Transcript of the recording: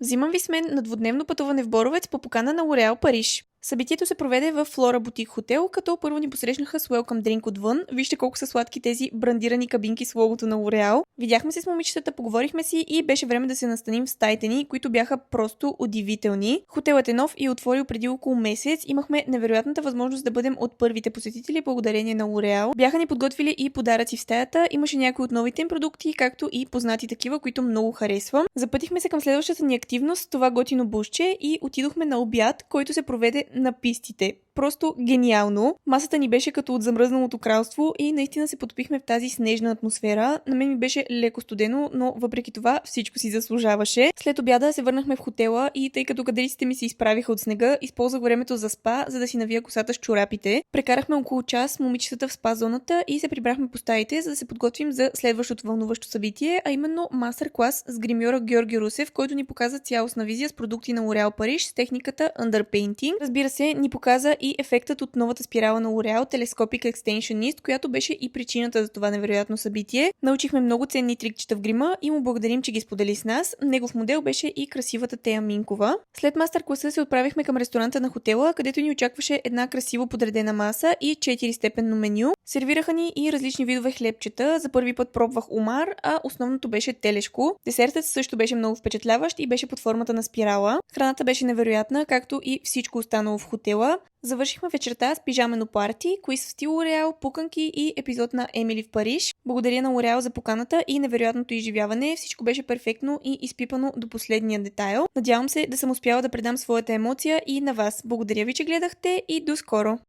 Взимам ви с мен на двудневно пътуване в Боровец по покана на Лореал Париж. Събитието се проведе в Флора Бутик Хотел, като първо ни посрещнаха с Welcome Drink отвън. Вижте колко са сладки тези брандирани кабинки с логото на Лореал. Видяхме се с момичетата, поговорихме си и беше време да се настаним в стаите ни, които бяха просто удивителни. Хотелът е нов и е отворил преди около месец. Имахме невероятната възможност да бъдем от първите посетители благодарение на Лореал. Бяха ни подготвили и подаръци в стаята. Имаше някои от новите им продукти, както и познати такива, които много харесвам. Запътихме се към следващата ни активност, това готино бушче, и отидохме на обяд, който се проведе на пистите. Просто гениално. Масата ни беше като от замръзналото кралство и наистина се потопихме в тази снежна атмосфера. На мен ми беше леко студено, но въпреки това всичко си заслужаваше. След обяда се върнахме в хотела и тъй като кадриците ми се изправиха от снега, използвах времето за спа, за да си навия косата с чорапите. Прекарахме около час с момичетата в спа зоната и се прибрахме по стаите, за да се подготвим за следващото вълнуващо събитие, а именно мастер-клас с гримьора Георги Русев, който ни показа цялостна визия с продукти на L'Oréal Париж с техниката Underpainting. Разбира се, ни показа и ефектът от новата спирала на L'Oréal Telescopic Extensionist, която беше и причината за това невероятно събитие. Научихме много ценни трикчета в грима и му благодарим, че ги сподели с нас. Негов модел беше и красивата Тея Минкова. След мастер-класа се отправихме към ресторанта на хотела, където ни очакваше една красиво подредена маса и 4-степенно меню. Сервираха ни и различни видове хлебчета. За първи път пробвах омар, а основното беше телешко. Десертът също беше много впечатляващ и беше под формата на спирала. Храната беше невероятна, както и всичко останало в хотела. Завършихме вечерта с пижамено парти, квиз в стил L'Oréal, пуканки и епизод на Емили в Париж. Благодаря на L'Oréal за поканата и невероятното изживяване. Всичко беше перфектно и изпипано до последния детайл. Надявам се да съм успяла да предам своята емоция и на вас. Благодаря ви, че гледахте и до скоро!